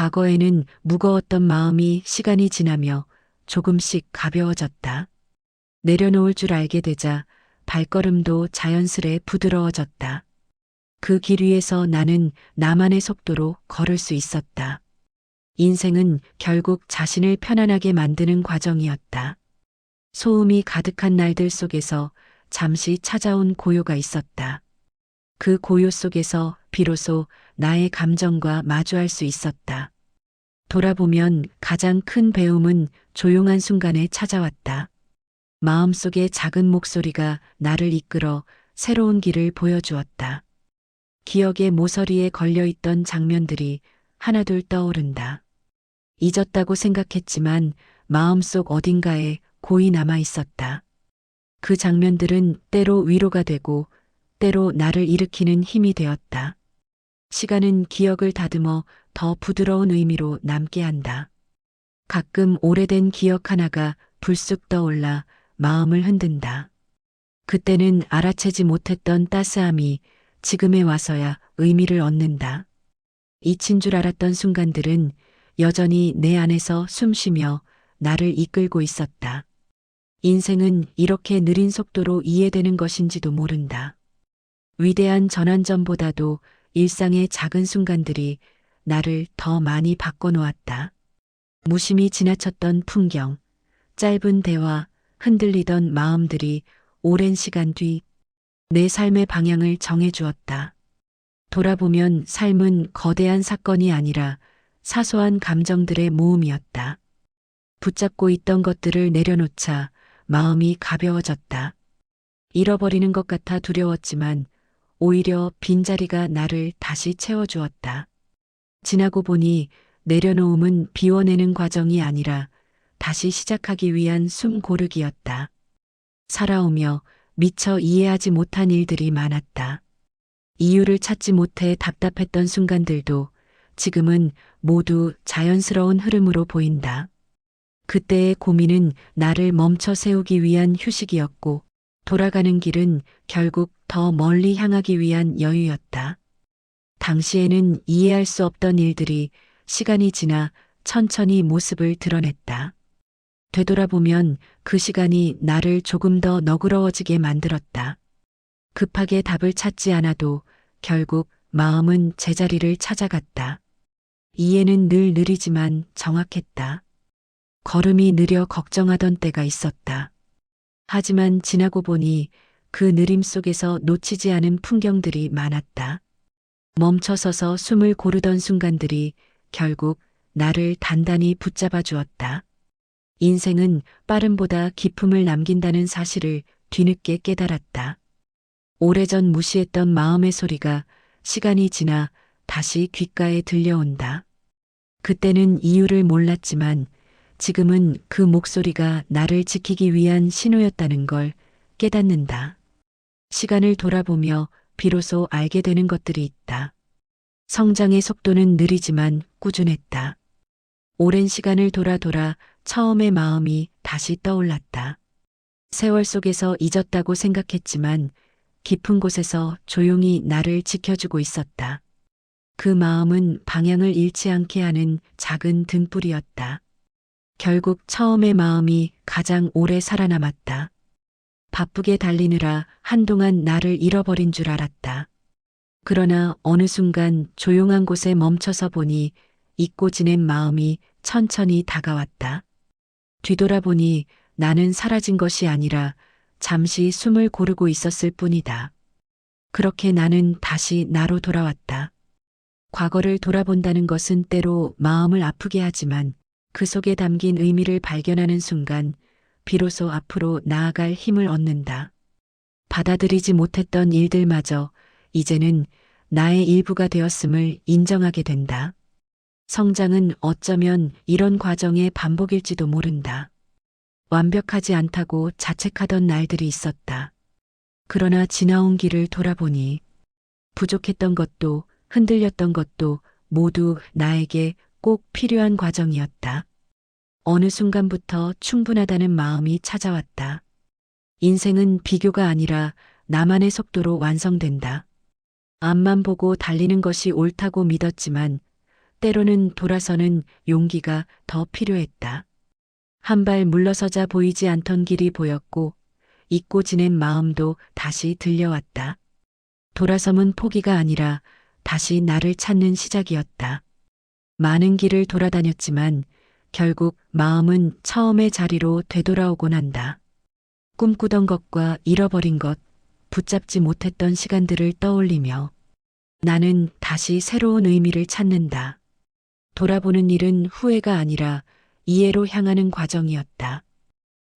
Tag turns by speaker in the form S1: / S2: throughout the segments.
S1: 과거에는 무거웠던 마음이 시간이 지나며 조금씩 가벼워졌다. 내려놓을 줄 알게 되자 발걸음도 자연스레 부드러워졌다. 그 길 위에서 나는 나만의 속도로 걸을 수 있었다. 인생은 결국 자신을 편안하게 만드는 과정이었다. 소음이 가득한 날들 속에서 잠시 찾아온 고요가 있었다. 그 고요 속에서 비로소 나의 감정과 마주할 수 있었다. 돌아보면 가장 큰 배움은 조용한 순간에 찾아왔다. 마음속의 작은 목소리가 나를 이끌어 새로운 길을 보여주었다. 기억의 모서리에 걸려있던 장면들이 하나둘 떠오른다. 잊었다고 생각했지만 마음속 어딘가에 고이 남아 있었다. 그 장면들은 때로 위로가 되고 때로 나를 일으키는 힘이 되었다. 시간은 기억을 다듬어 더 부드러운 의미로 남게 한다. 가끔 오래된 기억 하나가 불쑥 떠올라 마음을 흔든다. 그때는 알아채지 못했던 따스함이 지금에 와서야 의미를 얻는다. 잊힌 줄 알았던 순간들은 여전히 내 안에서 숨쉬며 나를 이끌고 있었다. 인생은 이렇게 느린 속도로 이해되는 것인지도 모른다. 위대한 전환점보다도 일상의 작은 순간들이 나를 더 많이 바꿔놓았다. 무심히 지나쳤던 풍경, 짧은 대화, 흔들리던 마음들이 오랜 시간 뒤 내 삶의 방향을 정해주었다. 돌아보면 삶은 거대한 사건이 아니라 사소한 감정들의 모음이었다. 붙잡고 있던 것들을 내려놓자 마음이 가벼워졌다. 잃어버리는 것 같아 두려웠지만 오히려 빈자리가 나를 다시 채워주었다. 지나고 보니 내려놓음은 비워내는 과정이 아니라 다시 시작하기 위한 숨 고르기였다. 살아오며 미처 이해하지 못한 일들이 많았다. 이유를 찾지 못해 답답했던 순간들도 지금은 모두 자연스러운 흐름으로 보인다. 그때의 고민은 나를 멈춰 세우기 위한 휴식이었고 돌아가는 길은 결국 더 멀리 향하기 위한 여유였다. 당시에는 이해할 수 없던 일들이 시간이 지나 천천히 모습을 드러냈다. 되돌아보면 그 시간이 나를 조금 더 너그러워지게 만들었다. 급하게 답을 찾지 않아도 결국 마음은 제자리를 찾아갔다. 이해는 늘 느리지만 정확했다. 걸음이 느려 걱정하던 때가 있었다. 하지만 지나고 보니 그 느림 속에서 놓치지 않은 풍경들이 많았다. 멈춰서서 숨을 고르던 순간들이 결국 나를 단단히 붙잡아 주었다. 인생은 빠름보다 기품을 남긴다는 사실을 뒤늦게 깨달았다. 오래전 무시했던 마음의 소리가 시간이 지나 다시 귓가에 들려온다. 그때는 이유를 몰랐지만 지금은 그 목소리가 나를 지키기 위한 신호였다는 걸 깨닫는다. 시간을 돌아보며 비로소 알게 되는 것들이 있다. 성장의 속도는 느리지만 꾸준했다. 오랜 시간을 돌아 처음의 마음이 다시 떠올랐다. 세월 속에서 잊었다고 생각했지만 깊은 곳에서 조용히 나를 지켜주고 있었다. 그 마음은 방향을 잃지 않게 하는 작은 등불이었다. 결국 처음의 마음이 가장 오래 살아남았다. 바쁘게 달리느라 한동안 나를 잃어버린 줄 알았다. 그러나 어느 순간 조용한 곳에 멈춰서 보니 잊고 지낸 마음이 천천히 다가왔다. 뒤돌아보니 나는 사라진 것이 아니라 잠시 숨을 고르고 있었을 뿐이다. 그렇게 나는 다시 나로 돌아왔다. 과거를 돌아본다는 것은 때로 마음을 아프게 하지만 그 속에 담긴 의미를 발견하는 순간 비로소 앞으로 나아갈 힘을 얻는다. 받아들이지 못했던 일들마저 이제는 나의 일부가 되었음을 인정하게 된다. 성장은 어쩌면 이런 과정의 반복일지도 모른다. 완벽하지 않다고 자책하던 날들이 있었다. 그러나 지나온 길을 돌아보니 부족했던 것도 흔들렸던 것도 모두 나에게 꼭 필요한 과정이었다. 어느 순간부터 충분하다는 마음이 찾아왔다. 인생은 비교가 아니라 나만의 속도로 완성된다. 앞만 보고 달리는 것이 옳다고 믿었지만 때로는 돌아서는 용기가 더 필요했다. 한 발 물러서자 보이지 않던 길이 보였고 잊고 지낸 마음도 다시 들려왔다. 돌아섬은 포기가 아니라 다시 나를 찾는 시작이었다. 많은 길을 돌아다녔지만 결국 마음은 처음의 자리로 되돌아오곤 한다. 꿈꾸던 것과 잃어버린 것, 붙잡지 못했던 시간들을 떠올리며 나는 다시 새로운 의미를 찾는다. 돌아보는 일은 후회가 아니라 이해로 향하는 과정이었다.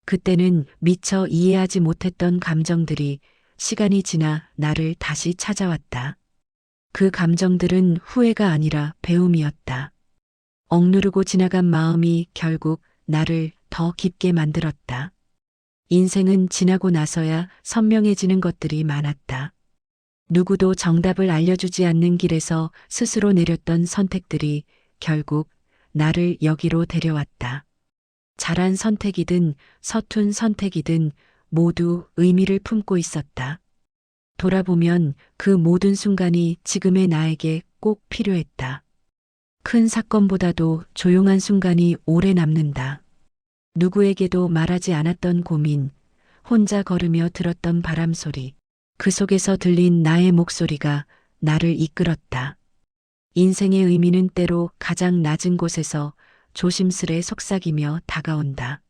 S1: 그때는 미처 이해하지 못했던 감정들이 시간이 지나 나를 다시 찾아왔다. 그 감정들은 후회가 아니라 배움이었다. 억누르고 지나간 마음이 결국 나를 더 깊게 만들었다. 인생은 지나고 나서야 선명해지는 것들이 많았다. 누구도 정답을 알려주지 않는 길에서 스스로 내렸던 선택들이 결국 나를 여기로 데려왔다. 잘한 선택이든 서툰 선택이든 모두 의미를 품고 있었다. 돌아보면 그 모든 순간이 지금의 나에게 꼭 필요했다. 큰 사건보다도 조용한 순간이 오래 남는다. 누구에게도 말하지 않았던 고민, 혼자 걸으며 들었던 바람 소리, 그 속에서 들린 나의 목소리가 나를 이끌었다. 인생의 의미는 때로 가장 낮은 곳에서 조심스레 속삭이며 다가온다.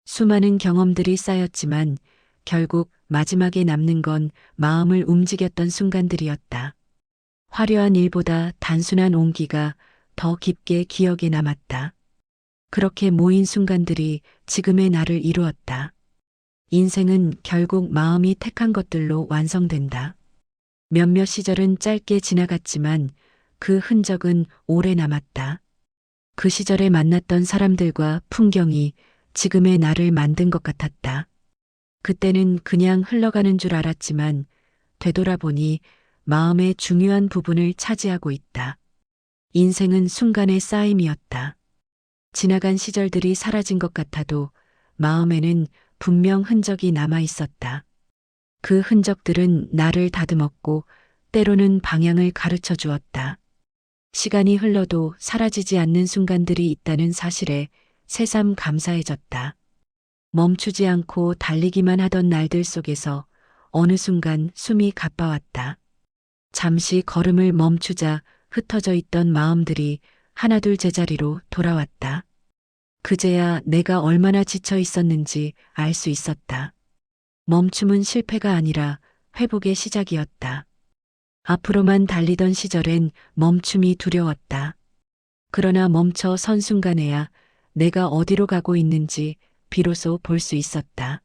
S1: 수많은 경험들이 쌓였지만 결국 마지막에 남는 건 마음을 움직였던 순간들이었다. 화려한 일보다 단순한 온기가 더 깊게 기억에 남았다. 그렇게 모인 순간들이 지금의 나를 이루었다. 인생은 결국 마음이 택한 것들로 완성된다. 몇몇 시절은 짧게 지나갔지만 그 흔적은 오래 남았다. 그 시절에 만났던 사람들과 풍경이 지금의 나를 만든 것 같았다. 그때는 그냥 흘러가는 줄 알았지만 되돌아보니 마음의 중요한 부분을 차지하고 있다. 인생은 순간의 쌓임이었다. 지나간 시절들이 사라진 것 같아도 마음에는 분명 흔적이 남아 있었다. 그 흔적들은 나를 다듬었고 때로는 방향을 가르쳐 주었다. 시간이 흘러도 사라지지 않는 순간들이 있다는 사실에 새삼 감사해졌다. 멈추지 않고 달리기만 하던 날들 속에서 어느 순간 숨이 가빠왔다. 잠시 걸음을 멈추자 흩어져 있던 마음들이 하나둘 제자리로 돌아왔다. 그제야 내가 얼마나 지쳐 있었는지 알 수 있었다. 멈춤은 실패가 아니라 회복의 시작이었다. 앞으로만 달리던 시절엔 멈춤이 두려웠다. 그러나 멈춰 선 순간에야 내가 어디로 가고 있는지 비로소 볼 수 있었다.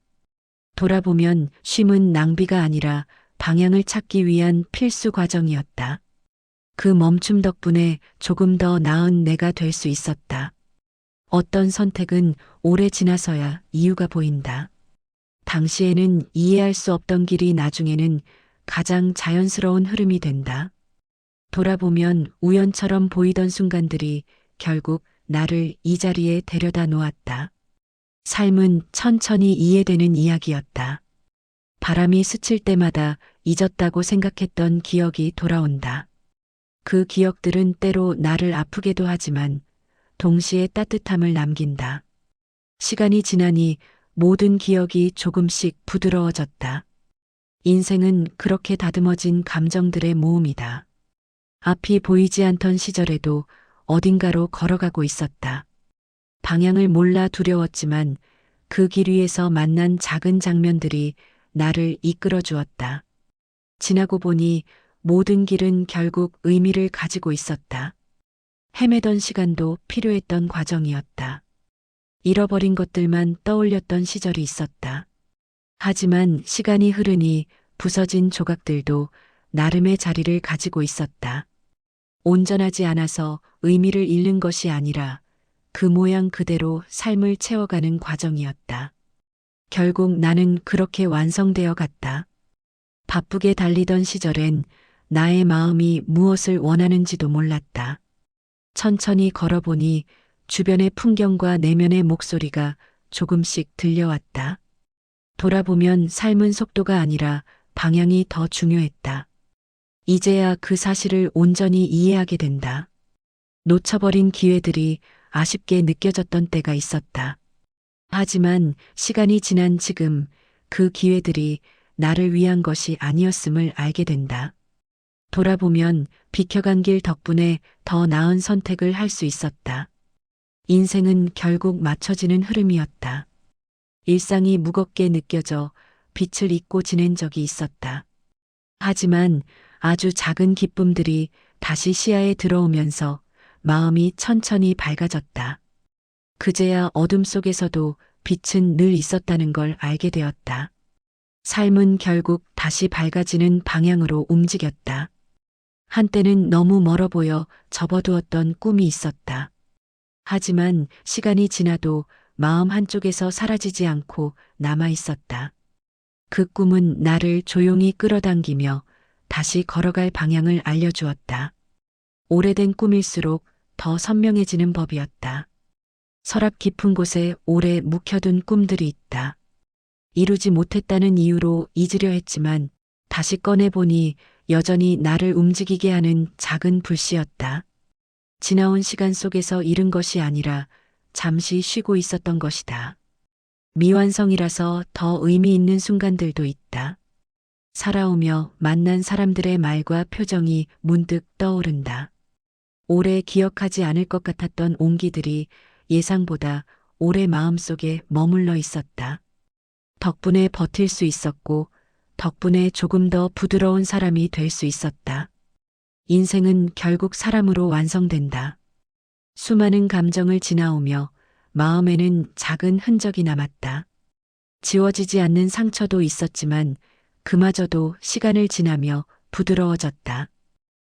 S1: 돌아보면 쉼은 낭비가 아니라 방향을 찾기 위한 필수 과정이었다. 그 멈춤 덕분에 조금 더 나은 내가 될 수 있었다. 어떤 선택은 오래 지나서야 이유가 보인다. 당시에는 이해할 수 없던 길이 나중에는 가장 자연스러운 흐름이 된다. 돌아보면 우연처럼 보이던 순간들이 결국 나를 이 자리에 데려다 놓았다. 삶은 천천히 이해되는 이야기였다. 바람이 스칠 때마다 잊었다고 생각했던 기억이 돌아온다. 그 기억들은 때로 나를 아프게도 하지만 동시에 따뜻함을 남긴다. 시간이 지나니 모든 기억이 조금씩 부드러워졌다. 인생은 그렇게 다듬어진 감정들의 모음이다. 앞이 보이지 않던 시절에도 어딘가로 걸어가고 있었다. 방향을 몰라 두려웠지만 그 길 위에서 만난 작은 장면들이 나를 이끌어 주었다. 지나고 보니 모든 길은 결국 의미를 가지고 있었다. 헤매던 시간도 필요했던 과정이었다. 잃어버린 것들만 떠올렸던 시절이 있었다. 하지만 시간이 흐르니 부서진 조각들도 나름의 자리를 가지고 있었다. 온전하지 않아서 의미를 잃는 것이 아니라 그 모양 그대로 삶을 채워가는 과정이었다. 결국 나는 그렇게 완성되어 갔다. 바쁘게 달리던 시절엔 나의 마음이 무엇을 원하는지도 몰랐다. 천천히 걸어보니 주변의 풍경과 내면의 목소리가 조금씩 들려왔다. 돌아보면 삶은 속도가 아니라 방향이 더 중요했다. 이제야 그 사실을 온전히 이해하게 된다. 놓쳐버린 기회들이 아쉽게 느껴졌던 때가 있었다. 하지만 시간이 지난 지금 그 기회들이 나를 위한 것이 아니었음을 알게 된다. 돌아보면 비켜간 길 덕분에 더 나은 선택을 할 수 있었다. 인생은 결국 맞춰지는 흐름이었다. 일상이 무겁게 느껴져 빛을 잊고 지낸 적이 있었다. 하지만 아주 작은 기쁨들이 다시 시야에 들어오면서 마음이 천천히 밝아졌다. 그제야 어둠 속에서도 빛은 늘 있었다는 걸 알게 되었다. 삶은 결국 다시 밝아지는 방향으로 움직였다. 한때는 너무 멀어 보여 접어두었던 꿈이 있었다. 하지만 시간이 지나도 마음 한쪽에서 사라지지 않고 남아 있었다. 그 꿈은 나를 조용히 끌어당기며 다시 걸어갈 방향을 알려주었다. 오래된 꿈일수록 더 선명해지는 법이었다. 서랍 깊은 곳에 오래 묵혀둔 꿈들이 있다. 이루지 못했다는 이유로 잊으려 했지만 다시 꺼내보니 여전히 나를 움직이게 하는 작은 불씨였다. 지나온 시간 속에서 잃은 것이 아니라 잠시 쉬고 있었던 것이다. 미완성이라서 더 의미 있는 순간들도 있다. 살아오며 만난 사람들의 말과 표정이 문득 떠오른다. 오래 기억하지 않을 것 같았던 온기들이 예상보다 오래 마음속에 머물러 있었다. 덕분에 버틸 수 있었고, 덕분에 조금 더 부드러운 사람이 될 수 있었다. 인생은 결국 사람으로 완성된다. 수많은 감정을 지나오며 마음에는 작은 흔적이 남았다. 지워지지 않는 상처도 있었지만 그마저도 시간을 지나며 부드러워졌다.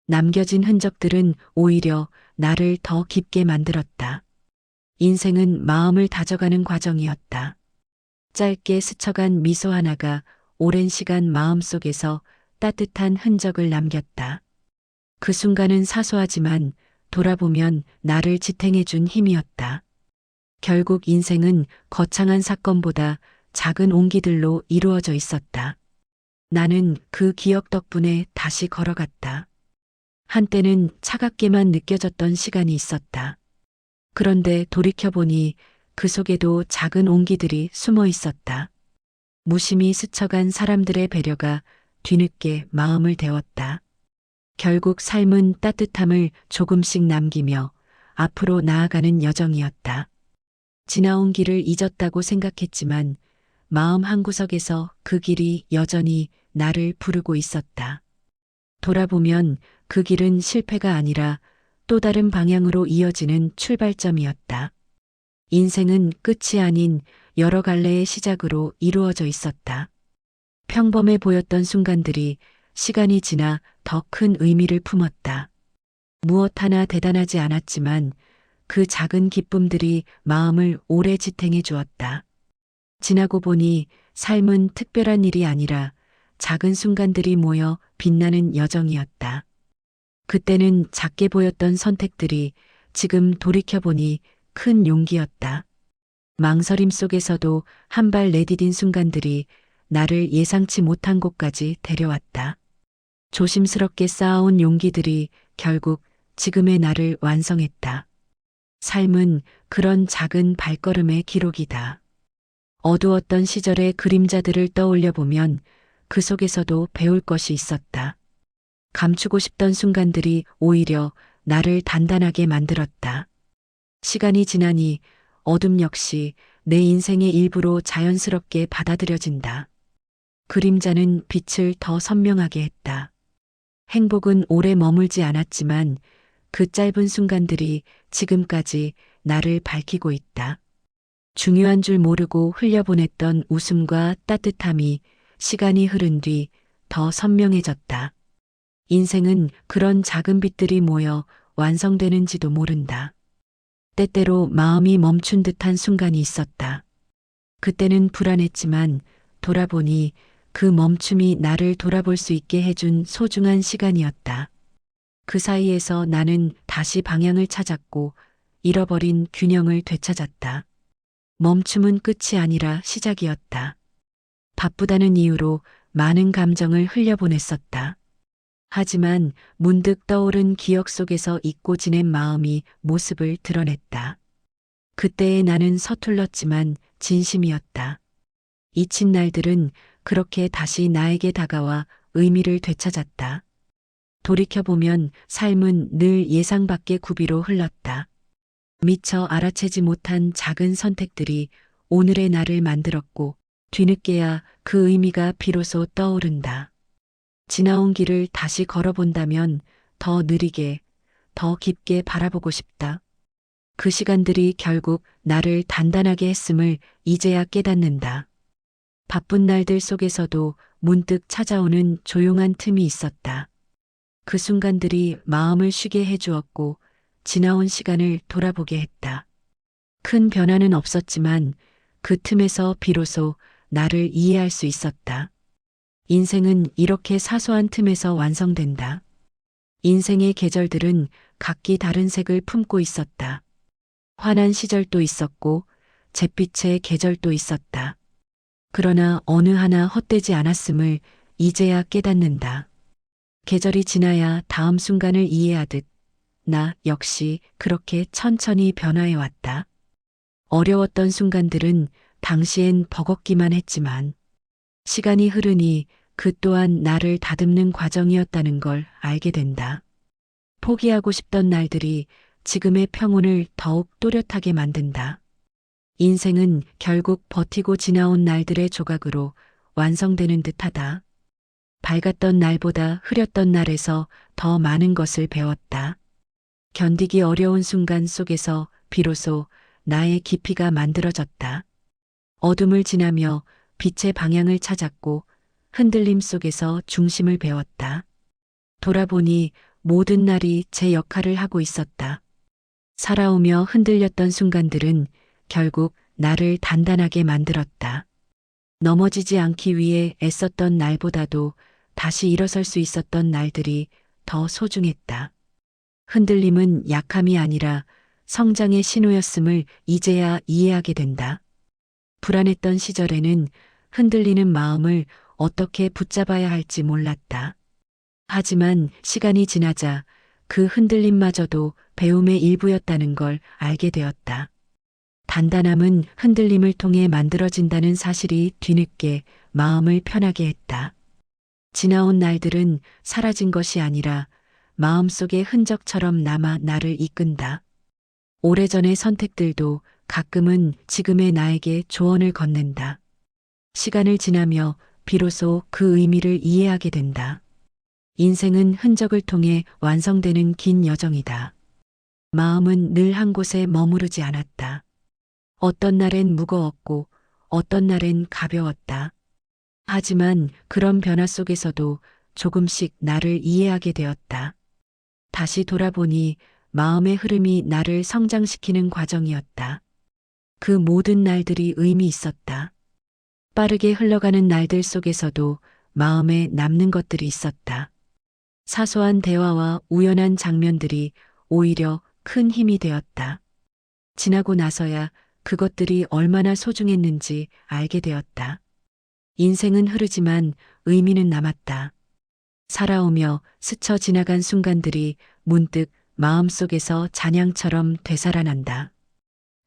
S1: 남겨진 흔적들은 오히려 나를 더 깊게 만들었다. 인생은 마음을 다져가는 과정이었다. 짧게 스쳐간 미소 하나가 오랜 시간 마음속에서 따뜻한 흔적을 남겼다. 그 순간은 사소하지만 돌아보면 나를 지탱해준 힘이었다. 결국 인생은 거창한 사건보다 작은 온기들로 이루어져 있었다. 나는 그 기억 덕분에 다시 걸어갔다. 한때는 차갑게만 느껴졌던 시간이 있었다. 그런데 돌이켜보니 그 속에도 작은 온기들이 숨어 있었다. 무심히 스쳐간 사람들의 배려가 뒤늦게 마음을 데웠다. 결국 삶은 따뜻함을 조금씩 남기며 앞으로 나아가는 여정이었다. 지나온 길을 잊었다고 생각했지만 마음 한구석에서 그 길이 여전히 나를 부르고 있었다. 돌아보면 그 길은 실패가 아니라 또 다른 방향으로 이어지는 출발점이었다. 인생은 끝이 아닌 여러 갈래의 시작으로 이루어져 있었다. 평범해 보였던 순간들이 시간이 지나 더 큰 의미를 품었다. 무엇 하나 대단하지 않았지만 그 작은 기쁨들이 마음을 오래 지탱해 주었다. 지나고 보니 삶은 특별한 일이 아니라 작은 순간들이 모여 빛나는 여정이었다. 그때는 작게 보였던 선택들이 지금 돌이켜보니 큰 용기였다. 망설임 속에서도 한 발 내디딘 순간들이 나를 예상치 못한 곳까지 데려왔다. 조심스럽게 쌓아온 용기들이 결국 지금의 나를 완성했다. 삶은 그런 작은 발걸음의 기록이다. 어두웠던 시절의 그림자들을 떠올려 보면 그 속에서도 배울 것이 있었다. 감추고 싶던 순간들이 오히려 나를 단단하게 만들었다. 시간이 지나니 어둠 역시 내 인생의 일부로 자연스럽게 받아들여진다. 그림자는 빛을 더 선명하게 했다. 행복은 오래 머물지 않았지만 그 짧은 순간들이 지금까지 나를 밝히고 있다. 중요한 줄 모르고 흘려보냈던 웃음과 따뜻함이 시간이 흐른 뒤 더 선명해졌다. 인생은 그런 작은 빛들이 모여 완성되는지도 모른다. 때때로 마음이 멈춘 듯한 순간이 있었다. 그때는 불안했지만 돌아보니 그 멈춤이 나를 돌아볼 수 있게 해준 소중한 시간이었다. 그 사이에서 나는 다시 방향을 찾았고 잃어버린 균형을 되찾았다. 멈춤은 끝이 아니라 시작이었다. 바쁘다는 이유로 많은 감정을 흘려보냈었다. 하지만 문득 떠오른 기억 속에서 잊고 지낸 마음이 모습을 드러냈다. 그때의 나는 서툴렀지만 진심이었다. 잊힌 날들은 그렇게 다시 나에게 다가와 의미를 되찾았다. 돌이켜보면 삶은 늘 예상 밖의 구비로 흘렀다. 미처 알아채지 못한 작은 선택들이 오늘의 나를 만들었고 뒤늦게야 그 의미가 비로소 떠오른다. 지나온 길을 다시 걸어본다면 더 느리게, 더 깊게 바라보고 싶다. 그 시간들이 결국 나를 단단하게 했음을 이제야 깨닫는다. 바쁜 날들 속에서도 문득 찾아오는 조용한 틈이 있었다. 그 순간들이 마음을 쉬게 해주었고 지나온 시간을 돌아보게 했다. 큰 변화는 없었지만 그 틈에서 비로소 나를 이해할 수 있었다. 인생은 이렇게 사소한 틈에서 완성된다. 인생의 계절들은 각기 다른 색을 품고 있었다. 환한 시절도 있었고 잿빛의 계절도 있었다. 그러나 어느 하나 헛되지 않았음을 이제야 깨닫는다. 계절이 지나야 다음 순간을 이해하듯 나 역시 그렇게 천천히 변화해 왔다. 어려웠던 순간들은 당시엔 버겁기만 했지만 시간이 흐르니 그 또한 나를 다듬는 과정이었다는 걸 알게 된다. 포기하고 싶던 날들이 지금의 평온을 더욱 또렷하게 만든다. 인생은 결국 버티고 지나온 날들의 조각으로 완성되는 듯하다. 밝았던 날보다 흐렸던 날에서 더 많은 것을 배웠다. 견디기 어려운 순간 속에서 비로소 나의 깊이가 만들어졌다. 어둠을 지나며 빛의 방향을 찾았고 흔들림 속에서 중심을 배웠다. 돌아보니 모든 날이 제 역할을 하고 있었다. 살아오며 흔들렸던 순간들은 결국 나를 단단하게 만들었다. 넘어지지 않기 위해 애썼던 날보다도 다시 일어설 수 있었던 날들이 더 소중했다. 흔들림은 약함이 아니라 성장의 신호였음을 이제야 이해하게 된다. 불안했던 시절에는 흔들리는 마음을 어떻게 붙잡아야 할지 몰랐다. 하지만 시간이 지나자 그 흔들림마저도 배움의 일부였다는 걸 알게 되었다. 단단함은 흔들림을 통해 만들어진다는 사실이 뒤늦게 마음을 편하게 했다. 지나온 날들은 사라진 것이 아니라 마음속의 흔적처럼 남아 나를 이끈다. 오래전의 선택들도 가끔은 지금의 나에게 조언을 건넨다. 시간을 지나며 비로소 그 의미를 이해하게 된다. 인생은 흔적을 통해 완성되는 긴 여정이다. 마음은 늘 한 곳에 머무르지 않았다. 어떤 날엔 무거웠고 어떤 날엔 가벼웠다. 하지만 그런 변화 속에서도 조금씩 나를 이해하게 되었다. 다시 돌아보니 마음의 흐름이 나를 성장시키는 과정이었다. 그 모든 날들이 의미 있었다. 빠르게 흘러가는 날들 속에서도 마음에 남는 것들이 있었다. 사소한 대화와 우연한 장면들이 오히려 큰 힘이 되었다. 지나고 나서야 그것들이 얼마나 소중했는지 알게 되었다. 인생은 흐르지만 의미는 남았다. 살아오며 스쳐 지나간 순간들이 문득 마음속에서 잔향처럼 되살아난다.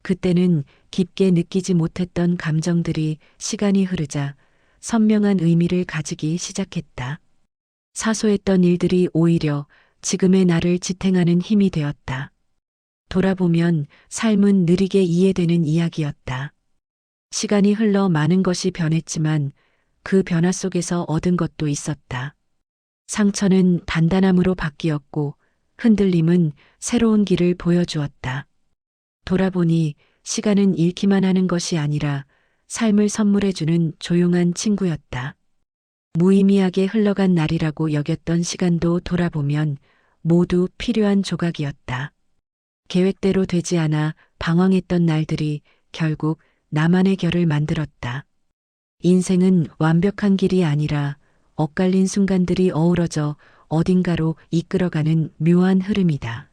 S1: 그때는 깊게 느끼지 못했던 감정들이 시간이 흐르자 선명한 의미를 가지기 시작했다. 사소했던 일들이 오히려 지금의 나를 지탱하는 힘이 되었다. 돌아보면 삶은 느리게 이해되는 이야기였다. 시간이 흘러 많은 것이 변했지만 그 변화 속에서 얻은 것도 있었다. 상처는 단단함으로 바뀌었고 흔들림은 새로운 길을 보여주었다. 돌아보니 시간은 잃기만 하는 것이 아니라 삶을 선물해주는 조용한 친구였다. 무의미하게 흘러간 날이라고 여겼던 시간도 돌아보면 모두 필요한 조각이었다. 계획대로 되지 않아 방황했던 날들이 결국 나만의 결을 만들었다. 인생은 완벽한 길이 아니라 엇갈린 순간들이 어우러져 어딘가로 이끌어가는 묘한 흐름이다.